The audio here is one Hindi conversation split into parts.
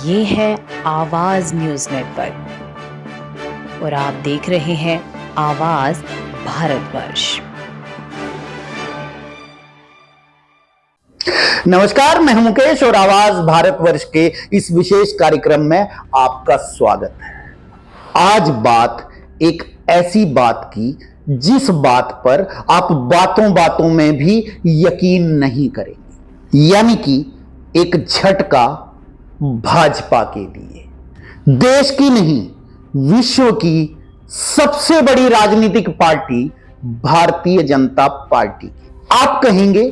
ये है आवाज न्यूज नेटवर्क और आप देख रहे हैं आवाज भारतवर्ष। नमस्कार, मैं हूं मुकेश और आवाज भारतवर्ष के इस विशेष कार्यक्रम में आपका स्वागत है। आज बात एक ऐसी बात की जिस बात पर आप बातों बातों में भी यकीन नहीं करेंगे, यानी कि एक झटका भाजपा के लिए। देश की नहीं, विश्व की सबसे बड़ी राजनीतिक पार्टी भारतीय जनता पार्टी की। आप कहेंगे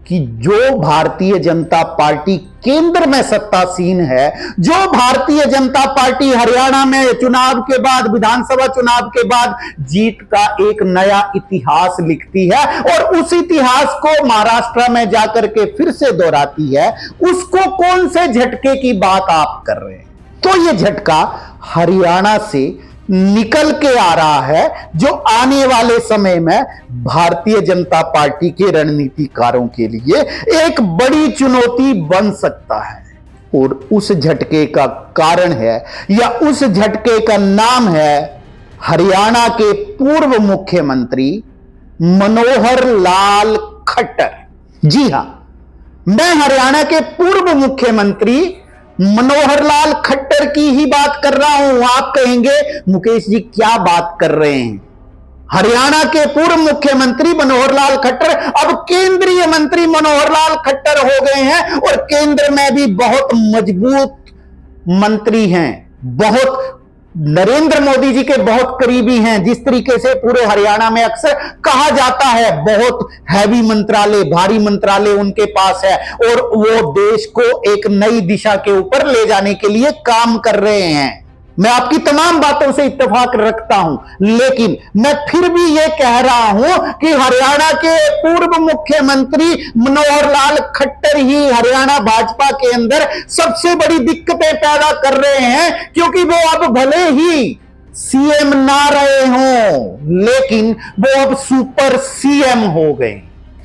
कि जो भारतीय जनता पार्टी केंद्र में सत्तासीन है, जो भारतीय जनता पार्टी हरियाणा में चुनाव के बाद, विधानसभा चुनाव के बाद जीत का एक नया इतिहास लिखती है और उस इतिहास को महाराष्ट्र में जाकर के फिर से दोहराती है, उसको कौन से झटके की बात आप कर रहे हैं? तो यह झटका हरियाणा से निकल के आ रहा है, जो आने वाले समय में भारतीय जनता पार्टी के रणनीतिकारों के लिए एक बड़ी चुनौती बन सकता है। और उस झटके का कारण है, या उस झटके का नाम है, हरियाणा के पूर्व मुख्यमंत्री मनोहर लाल खट्टर। जी हां, मैं हरियाणा के पूर्व मुख्यमंत्री मनोहर लाल खट्टर की ही बात कर रहा हूं। आप कहेंगे मुकेश जी क्या बात कर रहे हैं? हरियाणा के पूर्व मुख्यमंत्री मनोहर लाल खट्टर अब केंद्रीय मंत्री मनोहर लाल खट्टर हो गए हैं और केंद्र में भी बहुत मजबूत मंत्री हैं, बहुत नरेंद्र मोदी जी के बहुत करीबी हैं। जिस तरीके से पूरे हरियाणा में अक्सर कहा जाता है, बहुत हैवी मंत्रालय, भारी मंत्रालय उनके पास है और वो देश को एक नई दिशा के ऊपर ले जाने के लिए काम कर रहे हैं। मैं आपकी तमाम बातों से इत्तेफाक रखता हूं, लेकिन मैं फिर भी यह कह रहा हूं कि हरियाणा के पूर्व मुख्यमंत्री मनोहर लाल खट्टर ही हरियाणा भाजपा के अंदर सबसे बड़ी दिक्कतें पैदा कर रहे हैं, क्योंकि वो अब भले ही सीएम ना रहे हों, लेकिन वो अब सुपर सीएम हो गए।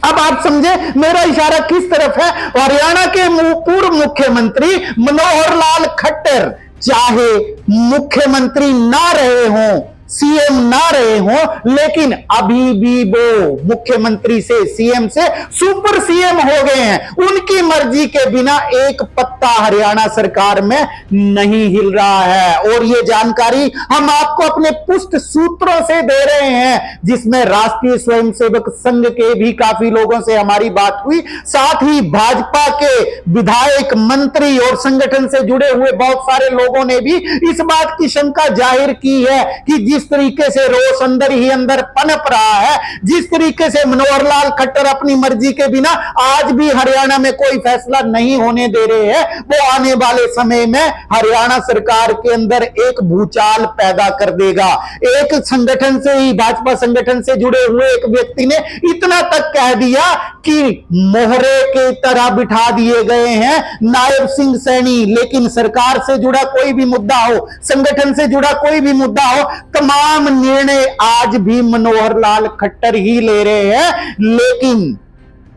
अब आप समझे मेरा इशारा किस तरफ है? हरियाणा के पूर्व मुख्यमंत्री मनोहर लाल खट्टर चाहे मुख्यमंत्री ना रहे हों, सीएम ना रहे हों, लेकिन अभी भी वो मुख्यमंत्री से, सीएम से सुपर सीएम हो गए हैं। उनकी मर्जी के बिना एक पत्ता हरियाणा सरकार में नहीं हिल रहा है। और ये जानकारी हम आपको अपने पुष्ट सूत्रों से दे रहे हैं, जिसमें राष्ट्रीय स्वयंसेवक संघ के भी काफी लोगों से हमारी बात हुई, साथ ही भाजपा के विधायक, मंत्री और संगठन से जुड़े हुए बहुत सारे लोगों ने भी इस बात की शंका जाहिर की है कि जिस तरीके से रोष अंदर ही अंदर पनप रहा है, जिस तरीके से मनोहर लाल खट्टर अपनी मर्जी के बिना आज भी हरियाणा में कोई फैसला नहीं होने दे रहे हैं, वो आने वाले समय में हरियाणा सरकार के अंदर एक भूचाल पैदा कर देगा। एक संगठन से ही, भाजपा संगठन से जुड़े हुए एक व्यक्ति ने इतना तक कह दिया कि मोहरे की तरह बिठा दिए गए हैं नायब सिंह सैनी, लेकिन सरकार से जुड़ा कोई भी मुद्दा हो, संगठन से जुड़ा कोई भी मुद्दा हो, तमाम निर्णय आज भी मनोहर लाल खट्टर ही ले रहे हैं। लेकिन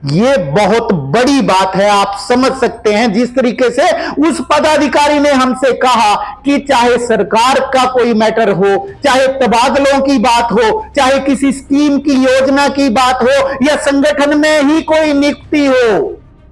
ये बहुत बड़ी बात है, आप समझ सकते हैं जिस तरीके से उस पदाधिकारी ने हमसे कहा कि चाहे सरकार का कोई मैटर हो, चाहे तबादलों की बात हो, चाहे किसी स्कीम की योजना की बात हो, या संगठन में ही कोई नियुक्ति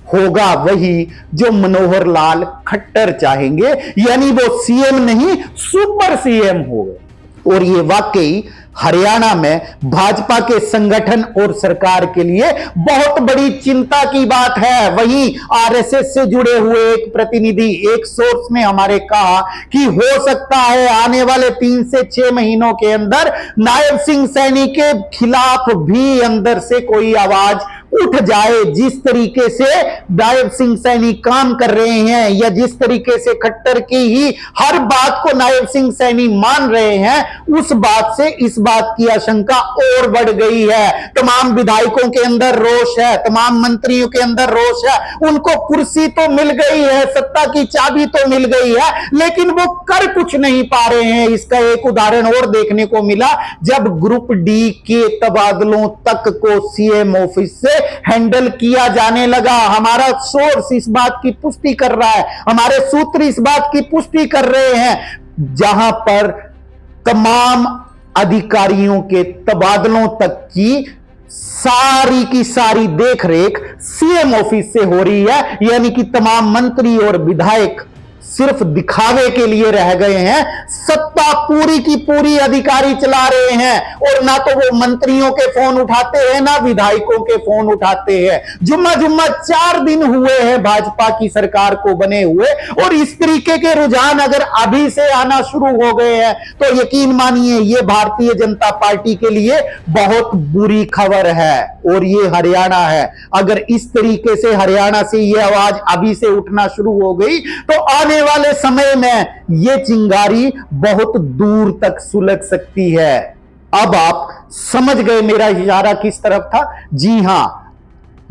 होगा वही जो मनोहर लाल खट्टर चाहेंगे, यानी वो सीएम नहीं सुपर सीएम होगा। और ये वाकई हरियाणा में भाजपा के संगठन और सरकार के लिए बहुत बड़ी चिंता की बात है। वहीं आरएसएस से जुड़े हुए एक प्रतिनिधि, एक सोर्स ने हमारे कहा कि हो सकता है आने वाले 3 से 6 महीनों के अंदर नायब सिंह सैनी के खिलाफ भी अंदर से कोई आवाज उठ जाए। जिस तरीके से नायब सिंह सैनी काम कर रहे हैं, या जिस तरीके से खट्टर की ही हर बात को नायब सिंह सैनी मान रहे हैं, उस बात से इस बात की आशंका और बढ़ गई है। तमाम विधायकों के अंदर रोष है, तमाम मंत्रियों के अंदर रोष है। उनको कुर्सी तो मिल गई है, सत्ता की चाबी तो मिल गई है, लेकिन वो कर कुछ नहीं पा रहे हैं। इसका एक उदाहरण और देखने को मिला जब ग्रुप डी के तबादलों तक को सीएम ऑफिस से हैंडल किया जाने लगा। हमारा सोर्स इस बात की पुष्टि कर रहा है, हमारे सूत्र इस बात की पुष्टि कर रहे हैं, जहां पर तमाम अधिकारियों के तबादलों तक की सारी देखरेख सीएम ऑफिस से हो रही है। यानी कि तमाम मंत्री और विधायक सिर्फ दिखावे के लिए रह गए हैं, सत्ता पूरी की पूरी अधिकारी चला रहे हैं। और ना तो वो मंत्रियों के फोन उठाते हैं, ना विधायकों के फोन उठाते हैं। जुम्मा 4 दिन हुए हैं भाजपा की सरकार को बने हुए, और इस तरीके के रुझान अगर अभी से आना शुरू हो गए हैं तो यकीन मानिए ये भारतीय जनता पार्टी के लिए बहुत बुरी खबर है। और ये हरियाणा है, अगर इस तरीके से हरियाणा से ये आवाज अभी से उठना शुरू हो गई तो आने वाले समय में ये चिंगारी बहुत दूर तक सुलग सकती है। अब आप समझ गए मेरा इशारा किस तरफ था? जी हां,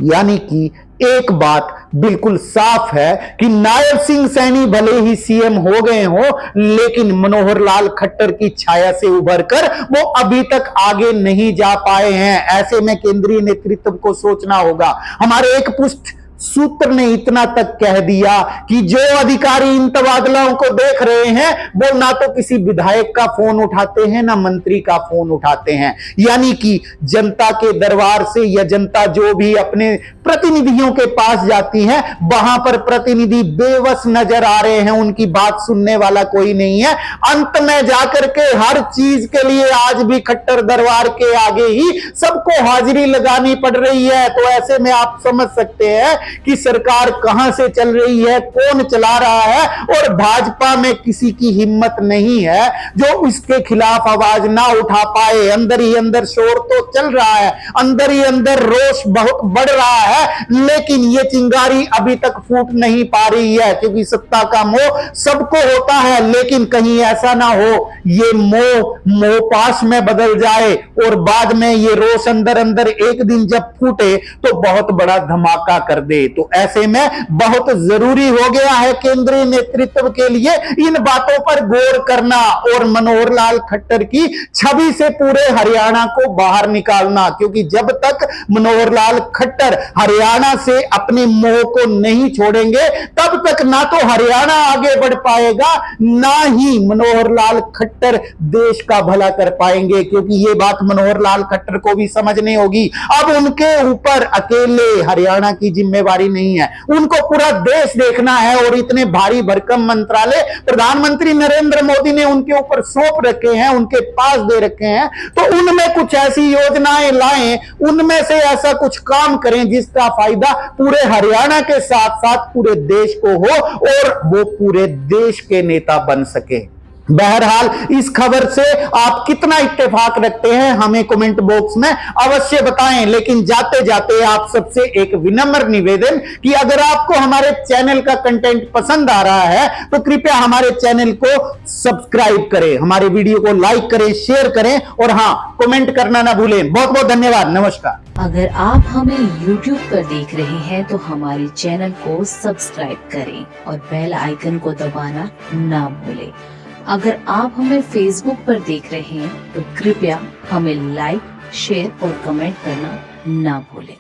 यानी कि एक बात बिल्कुल साफ है कि नायब सिंह सैनी भले ही सीएम हो गए हो, लेकिन मनोहर लाल खट्टर की छाया से उभरकर वो अभी तक आगे नहीं जा पाए हैं। ऐसे में केंद्रीय नेतृत्व को सोचना होगा। हमारे एक पुष्ट सूत्र ने इतना तक कह दिया कि जो अधिकारी इन तबादलों को देख रहे हैं वो ना तो किसी विधायक का फोन उठाते हैं, ना मंत्री का फोन उठाते हैं। यानी कि जनता के दरबार से या जनता जो भी अपने प्रतिनिधियों के पास जाती है, वहां पर प्रतिनिधि बेबस नजर आ रहे हैं, उनकी बात सुनने वाला कोई नहीं है। अंत में जाकर के हर चीज के लिए आज भी खट्टर दरबार के आगे ही सबको हाजिरी लगानी पड़ रही है। तो ऐसे में आप समझ सकते हैं कि सरकार कहां से चल रही है, कौन चला रहा है। और भाजपा में किसी की हिम्मत नहीं है जो इसके खिलाफ आवाज ना उठा पाए। अंदर ही अंदर शोर तो चल रहा है, अंदर ही अंदर रोष बहुत बढ़ रहा है, लेकिन ये चिंगारी अभी तक फूट नहीं पा रही है। क्योंकि सत्ता का मोह सबको होता है, लेकिन कहीं ऐसा ना हो ये मोह पाश में बदल जाए और बाद में ये रोष अंदर अंदर एक दिन जब फूटे तो बहुत बड़ा धमाका कर दे। तो ऐसे में बहुत जरूरी हो गया है केंद्रीय नेतृत्व के लिए इन बातों पर गौर करना और मनोहर लाल खट्टर की छवि से पूरे हरियाणा को बाहर निकालना। क्योंकि जब तक मनोहर लाल खट्टर हरियाणा से अपने मोह को नहीं छोड़ेंगे तब तक ना तो हरियाणा आगे बढ़ पाएगा, ना ही मनोहर लाल खट्टर देश का भला कर पाएंगे। क्योंकि ये बात मनोहर लाल खट्टर को भी समझनी होगी। अब उनके ऊपर अकेले हरियाणा की जिम्मेवारी नहीं है, उनको पूरा देश देखना है। और इतने भारी भरकम मंत्रालय प्रधानमंत्री नरेंद्र मोदी ने उनके ऊपर सौंप रखे हैं, उनके पास दे रखे हैं, तो उनमें कुछ ऐसी योजनाएं लाएं, उनमें से ऐसा कुछ काम करें जिसका फायदा पूरे हरियाणा के साथ साथ पूरे देश को हो और वो पूरे देश के नेता बन सके। बहरहाल इस खबर से आप कितना इत्तेफाक रखते हैं हमें कमेंट बॉक्स में अवश्य बताएं। लेकिन जाते जाते आप सबसे एक विनम्र निवेदन कि अगर आपको हमारे चैनल का कंटेंट पसंद आ रहा है तो कृपया हमारे चैनल को सब्सक्राइब करें, हमारे वीडियो को लाइक करें, शेयर करें और हां, कमेंट करना ना भूलें। बहुत बहुत धन्यवाद, नमस्कार। अगर आप हमें YouTube पर देख रहे हैं तो हमारे चैनल को सब्सक्राइब करें और बेल आइकन को दबाना ना भूलें। अगर आप हमें Facebook पर देख रहे हैं तो कृपया हमें लाइक, शेयर और कमेंट करना ना भूलें।